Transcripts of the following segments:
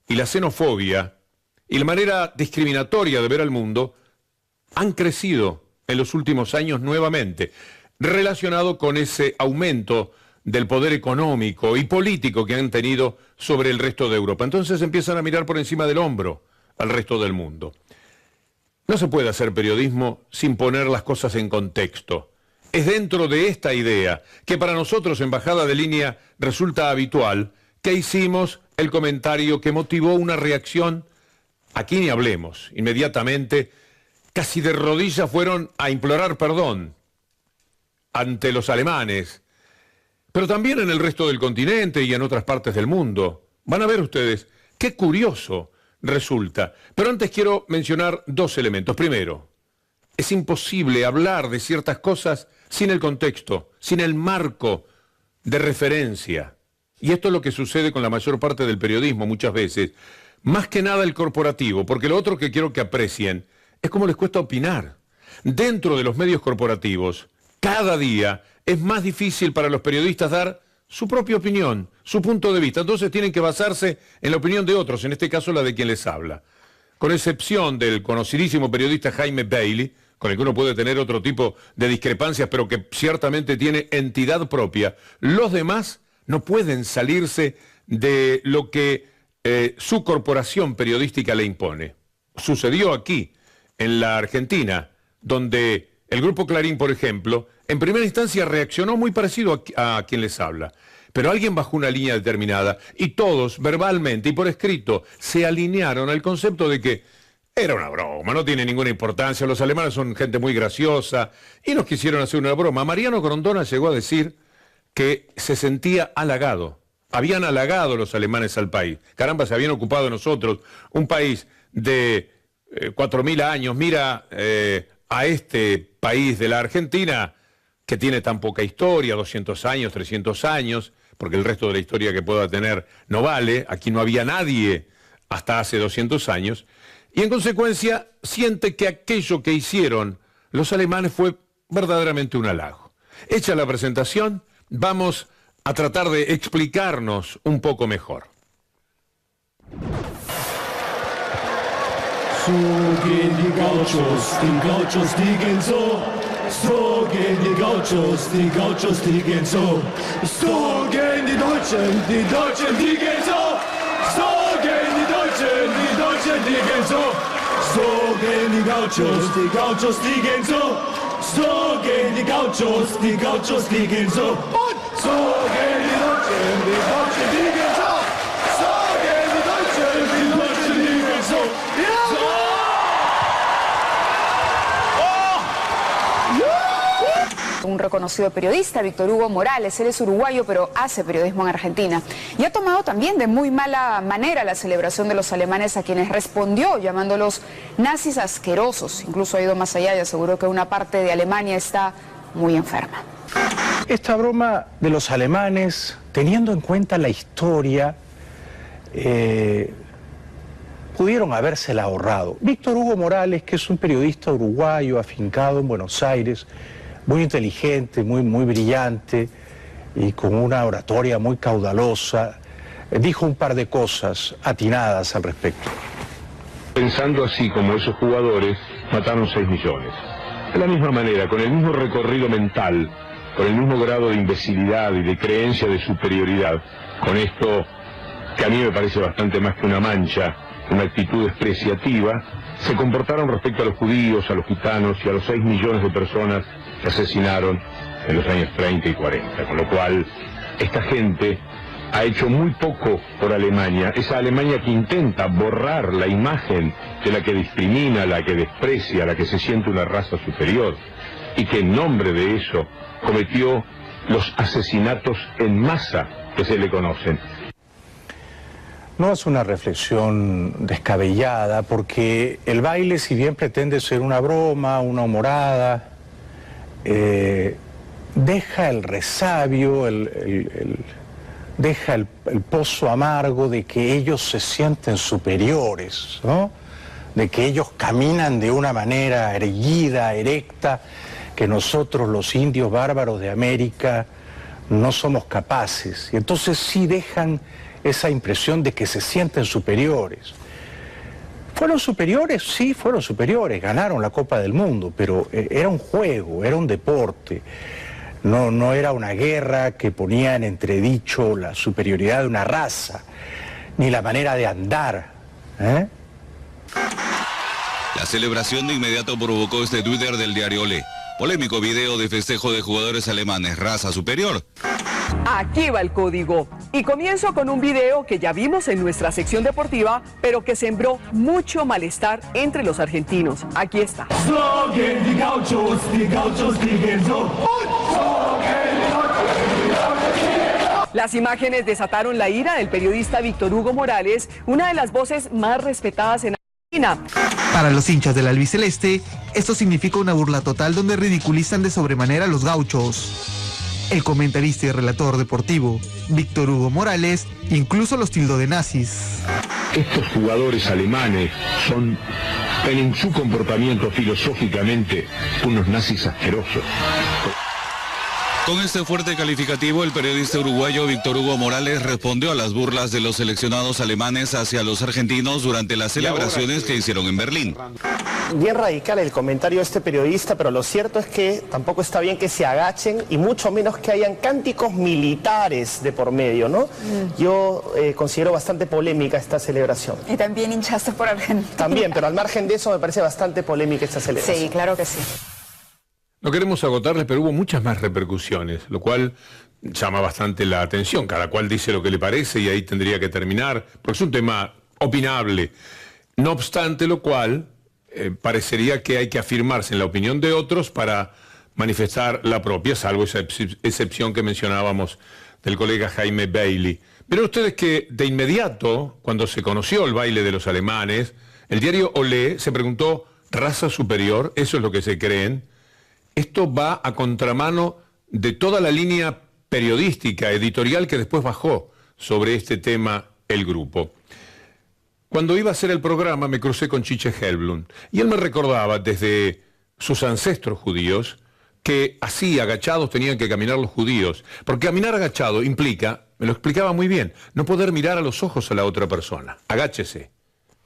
y la xenofobia y la manera discriminatoria de ver al mundo han crecido en los últimos años nuevamente, relacionado con ese aumento del poder económico y político que han tenido sobre el resto de Europa. Entonces empiezan a mirar por encima del hombro al resto del mundo. No se puede hacer periodismo sin poner las cosas en contexto. Es dentro de esta idea, que para nosotros en Bajada de Línea resulta habitual, que hicimos el comentario que motivó una reacción. Aquí ni hablemos. Inmediatamente, casi de rodillas fueron a implorar perdón ante los alemanes, pero también en el resto del continente y en otras partes del mundo. Van a ver ustedes, qué curioso resulta. Pero antes quiero mencionar dos elementos. Primero, es imposible hablar de ciertas cosas sin el contexto, sin el marco de referencia. Y esto es lo que sucede con la mayor parte del periodismo muchas veces. Más que nada el corporativo, porque lo otro que quiero que aprecien es cómo les cuesta opinar. Dentro de los medios corporativos, cada día es más difícil para los periodistas dar su propia opinión, su punto de vista. Entonces tienen que basarse en la opinión de otros, en este caso la de quien les habla. Con excepción del conocidísimo periodista Jaime Bailey, con el que uno puede tener otro tipo de discrepancias, pero que ciertamente tiene entidad propia, los demás no pueden salirse de lo que su corporación periodística le impone. Sucedió aquí, en la Argentina, donde el Grupo Clarín, por ejemplo, en primera instancia reaccionó muy parecido a quien les habla, pero alguien bajó una línea determinada y todos, verbalmente y por escrito, se alinearon al concepto de que era una broma, no tiene ninguna importancia, los alemanes son gente muy graciosa, y nos quisieron hacer una broma. Mariano Grondona llegó a decir que se sentía halagado. Habían halagado los alemanes al país. Caramba, se habían ocupado de nosotros, un país de 4.000 años. Mira a este país de la Argentina, que tiene tan poca historia, 200 años, 300 años, porque el resto de la historia que pueda tener no vale. Aquí no había nadie hasta hace 200 años. Y en consecuencia siente que aquello que hicieron los alemanes fue verdaderamente un halago. Hecha la presentación, vamos a tratar de explicarnos un poco mejor. So gehen die Gauchos liegen so. So gehen die Gauchos liegen so. So gehen die Deutschen liegen so. So gehen die Deutschen liegen so. So gehen die Gauchos liegen so. So gehen die Gauchos liegen so. Und so gehen die Deutschen liegen so. So gehen die Deutschen liegen so. Ja! Un reconocido periodista, Víctor Hugo Morales. Él es uruguayo, pero hace periodismo en Argentina. Y ha tomado también de muy mala manera la celebración de los alemanes, a quienes respondió llamándolos nazis asquerosos. Incluso ha ido más allá y aseguró que una parte de Alemania está muy enferma. Esta broma de los alemanes, teniendo en cuenta la historia, pudieron habérsela ahorrado. Víctor Hugo Morales, que es un periodista uruguayo afincado en Buenos Aires, muy inteligente, muy brillante y con una oratoria muy caudalosa, dijo un par de cosas atinadas al respecto. Pensando así como esos jugadores, mataron 6 millones. De la misma manera, con el mismo recorrido mental, con el mismo grado de imbecilidad y de creencia de superioridad, con esto que a mí me parece bastante más que una mancha, una actitud despreciativa, se comportaron respecto a los judíos, a los gitanos y a los 6 millones de personas que asesinaron en los años 30 y 40, con lo cual esta gente ha hecho muy poco por Alemania, esa Alemania que intenta borrar la imagen de la que discrimina, la que desprecia, la que se siente una raza superior, y que en nombre de eso cometió los asesinatos en masa que se le conocen. No es una reflexión descabellada, porque el baile, si bien pretende ser una broma, una humorada, deja el resabio, deja el pozo amargo de que ellos se sienten superiores, ¿no? De que ellos caminan de una manera erguida, erecta, que nosotros los indios bárbaros de América no somos capaces. Y entonces sí dejan esa impresión de que se sienten superiores. ¿Fueron superiores? Sí, fueron superiores, ganaron la Copa del Mundo, pero era un juego, era un deporte. No era una guerra que ponía en entredicho la superioridad de una raza, ni la manera de andar. La celebración de inmediato provocó este Twitter del diario Olé. Polémico video de festejo de jugadores alemanes, raza superior. Aquí va el código. Y comienzo con un video que ya vimos en nuestra sección deportiva, pero que sembró mucho malestar entre los argentinos. Aquí está. So gehen die Gauchos, die gehen so. So gehen die Gauchos. Las imágenes desataron la ira del periodista Víctor Hugo Morales, una de las voces más respetadas en Argentina. Para los hinchas del albiceleste, esto significa una burla total donde ridiculizan de sobremanera a los gauchos. El comentarista y relator deportivo, Víctor Hugo Morales, incluso los tildó de nazis. Estos jugadores alemanes son, en su comportamiento filosóficamente, unos nazis asquerosos. Con este fuerte calificativo, el periodista uruguayo Víctor Hugo Morales respondió a las burlas de los seleccionados alemanes hacia los argentinos durante las celebraciones que hicieron en Berlín. Bien radical el comentario de este periodista, pero lo cierto es que tampoco está bien que se agachen y mucho menos que hayan cánticos militares de por medio, ¿no? Yo considero bastante polémica esta celebración. Y también hinchaste por Argentina. También, pero al margen de eso me parece bastante polémica esta celebración. Sí, claro que sí. No queremos agotarles, pero hubo muchas más repercusiones, lo cual llama bastante la atención. Cada cual dice lo que le parece y ahí tendría que terminar, porque es un tema opinable. No obstante lo cual, parecería que hay que afirmarse en la opinión de otros para manifestar la propia, salvo esa excepción que mencionábamos del colega Jaime Bailey. Miren ustedes que de inmediato, cuando se conoció el baile de los alemanes, el diario Olé se preguntó, ¿raza superior? ¿Eso es lo que se creen? Esto va a contramano de toda la línea periodística, editorial que después bajó sobre este tema el grupo. Cuando iba a hacer el programa me crucé con Chiche Helblum y él me recordaba desde sus ancestros judíos que así agachados tenían que caminar los judíos, porque caminar agachado implica, me lo explicaba muy bien, no poder mirar a los ojos a la otra persona. Agáchese,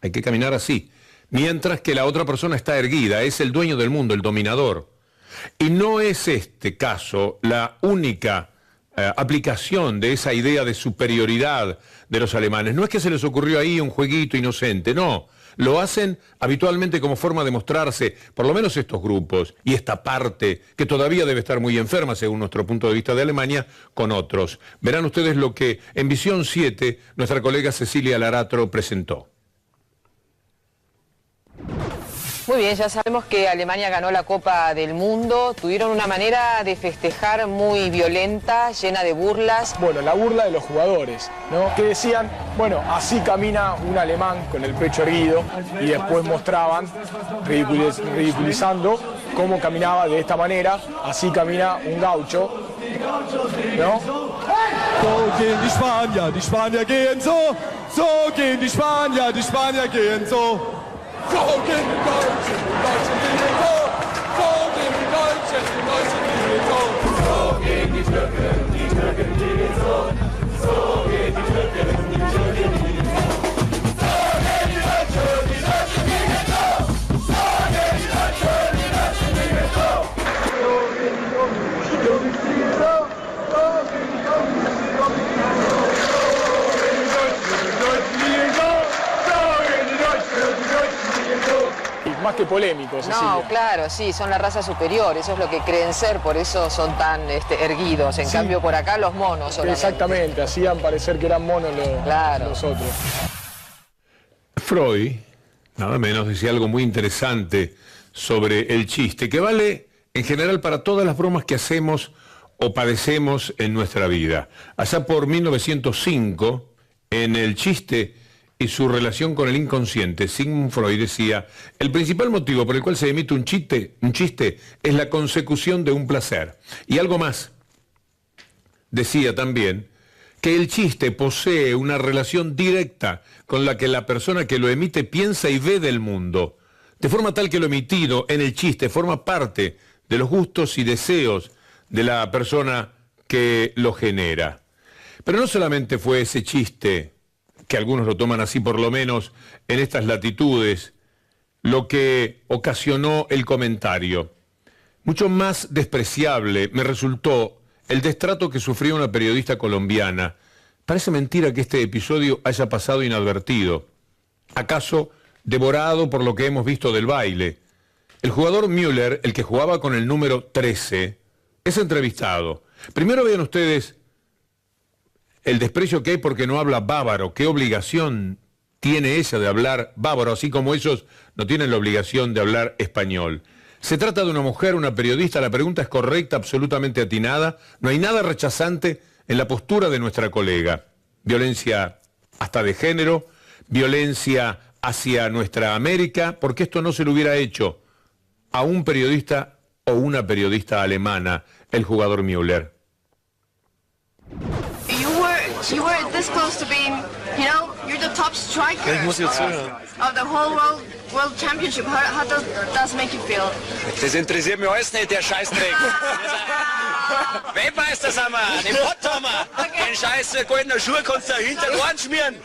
hay que caminar así, mientras que la otra persona está erguida, es el dueño del mundo, el dominador. Y no es este caso la única aplicación de esa idea de superioridad de los alemanes. No es que se les ocurrió ahí un jueguito inocente, no. Lo hacen habitualmente como forma de mostrarse, por lo menos estos grupos, y esta parte, que todavía debe estar muy enferma según nuestro punto de vista de Alemania, con otros. Verán ustedes lo que en Visión 7 nuestra colega Cecilia Laratro presentó. Muy bien, ya sabemos que Alemania ganó la Copa del Mundo, tuvieron una manera de festejar muy violenta, llena de burlas. Bueno, la burla de los jugadores, ¿no? Que decían, bueno, así camina un alemán con el pecho erguido y después mostraban, ridiculizando cómo caminaba de esta manera, así camina un gaucho, ¿no? So gehen die Spanier gehen so, so gehen die Spanier gehen so. So gehen die Deutschen gehen so, so gehen die Deutschen gehen so. So gehen die Türken gehen so, so gehen die Türken gehen so. So gehen die Deutschen gehen so, so gehen die Deutschen gehen so. So gehen die Deutschen gehen so, so gehen die Más que polémicos, Cecilia. No, claro, sí, son la raza superior, eso es lo que creen ser, por eso son tan erguidos. En cambio, por acá los monos solamente. Exactamente, hacían parecer que eran monos los otros. Freud, nada menos, decía algo muy interesante sobre el chiste, que vale en general para todas las bromas que hacemos o padecemos en nuestra vida. Allá por 1905, en El chiste y su relación con el inconsciente, Sigmund Freud decía, el principal motivo por el cual se emite un chiste es la consecución de un placer. Y algo más, decía también, que el chiste posee una relación directa con la que la persona que lo emite piensa y ve del mundo, de forma tal que lo emitido en el chiste forma parte de los gustos y deseos de la persona que lo genera. Pero no solamente fue ese chiste, que algunos lo toman así por lo menos en estas latitudes, lo que ocasionó el comentario. Mucho más despreciable me resultó el destrato que sufrió una periodista colombiana. Parece mentira que este episodio haya pasado inadvertido. ¿Acaso devorado por lo que hemos visto del baile? El jugador Müller, el que jugaba con el número 13, es entrevistado. Primero vean ustedes el desprecio que hay porque no habla bávaro. ¿Qué obligación tiene ella de hablar bávaro, así como ellos no tienen la obligación de hablar español? Se trata de una mujer, una periodista, la pregunta es correcta, absolutamente atinada, no hay nada rechazante en la postura de nuestra colega. Violencia hasta de género, violencia hacia nuestra América, porque esto no se lo hubiera hecho a un periodista o una periodista alemana, el jugador Müller. You were this close to being, you know, you're the top striker of the whole World Championship. How does that make you feel? Das interessiert mich alles nicht, der Scheißdreck. Weltmeister sind wir, den Pott haben wir. Den scheiß goldenen Schuh kannst du hinter den Ohren schmieren.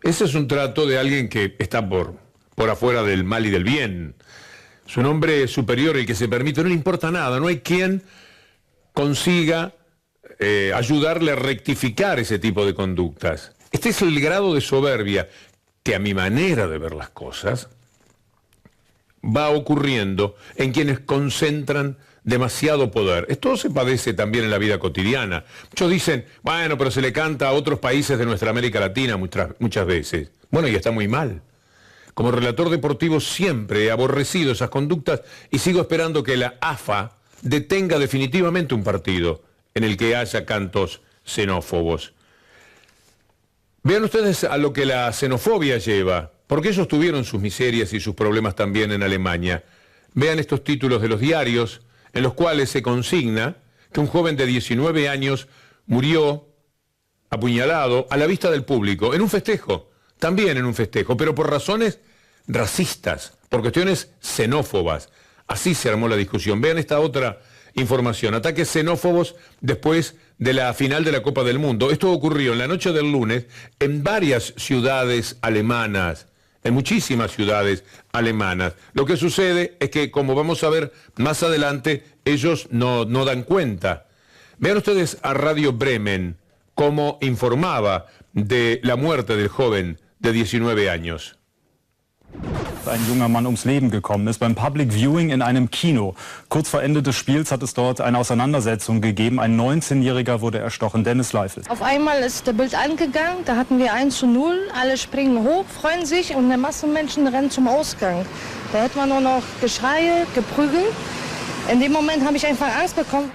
Ese es un trato de alguien que está por afuera del mal y del bien. Su nombre superior, el que se permite, no le importa nada, no hay quien consiga ayudarle a rectificar ese tipo de conductas. Este es el grado de soberbia que a mi manera de ver las cosas va ocurriendo en quienes concentran demasiado poder. Esto se padece también en la vida cotidiana. Muchos dicen, bueno, pero se le canta a otros países de nuestra América Latina muchas veces. Bueno, y está muy mal. Como relator deportivo siempre he aborrecido esas conductas y sigo esperando que la AFA detenga definitivamente un partido en el que haya cantos xenófobos. Vean ustedes a lo que la xenofobia lleva, porque ellos tuvieron sus miserias y sus problemas también en Alemania. Vean estos títulos de los diarios en los cuales se consigna que un joven de 19 años murió apuñalado a la vista del público, en un festejo, también en un festejo, pero por razones racistas, por cuestiones xenófobas. Así se armó la discusión. Vean esta otra información, ataques xenófobos después de la final de la Copa del Mundo. Esto ocurrió en la noche del lunes en varias ciudades alemanas, en muchísimas ciudades alemanas. Lo que sucede es que, como vamos a ver más adelante, ellos no dan cuenta. Vean ustedes a Radio Bremen cómo informaba de la muerte del joven de 19 años. Ein junger Mann ums Leben gekommen ist beim Public Viewing in einem Kino. Kurz vor Ende des Spiels hat es dort eine Auseinandersetzung gegeben. Ein 19-Jähriger wurde erstochen. Dennis Leifel. Auf einmal ist der Bild angegangen, da hatten wir 1:0. Alle springen hoch, freuen sich und eine Masse Menschen rennt zum Ausgang. Da hört man nur noch Geschreie, Geprügel. In dem Moment habe ich einfach Angst bekommen.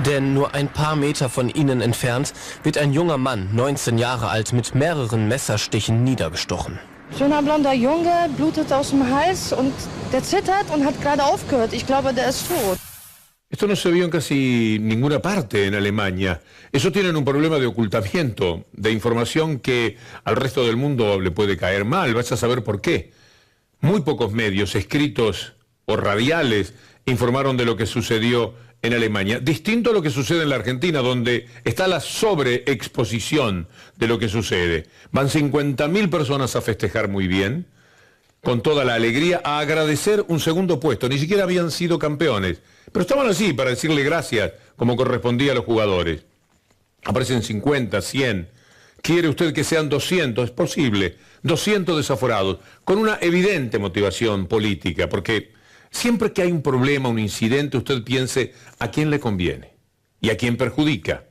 Denn nur ein paar Meter von ihnen entfernt wird ein junger Mann, 19 Jahre alt, mit mehreren Messerstichen niedergestochen. Schöner blonder Junge, blutet aus dem Hals und der zittert und hat gerade aufgehört. Ich glaube, der ist tot. Esto no se vio en casi ninguna parte en Alemania. Ellos tienen un problema de ocultamiento, de información que al resto del mundo le puede caer mal. Vas a saber por qué. Muy pocos medios escritos o radiales informaron de lo que sucedió en Alemania. Distinto a lo que sucede en la Argentina, donde está la sobreexposición de lo que sucede. Van 50.000 personas a festejar muy bien, con toda la alegría, a agradecer un segundo puesto. Ni siquiera habían sido campeones, pero estaban así para decirle gracias, como correspondía a los jugadores. Aparecen 50, 100. ¿Quiere usted que sean 200? Es posible. 200 desaforados, con una evidente motivación política, porque siempre que hay un problema, un incidente, usted piense a quién le conviene y a quién perjudica.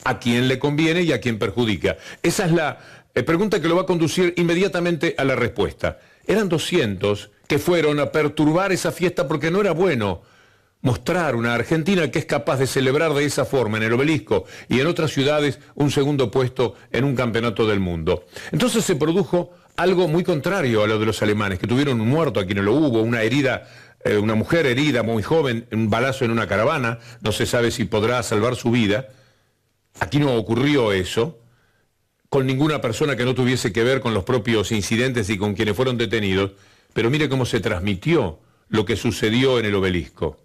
A quién le conviene y a quién perjudica. Esa es la pregunta que lo va a conducir inmediatamente a la respuesta. Eran 200 que fueron a perturbar esa fiesta porque no era bueno mostrar una Argentina que es capaz de celebrar de esa forma en el Obelisco y en otras ciudades un segundo puesto en un campeonato del mundo. Entonces se produjo algo muy contrario a lo de los alemanes, que tuvieron un muerto, aquí no lo hubo, una herida, una mujer herida muy joven, un balazo en una caravana, no se sabe si podrá salvar su vida. Aquí no ocurrió eso, con ninguna persona que no tuviese que ver con los propios incidentes y con quienes fueron detenidos, pero mire cómo se transmitió lo que sucedió en el Obelisco.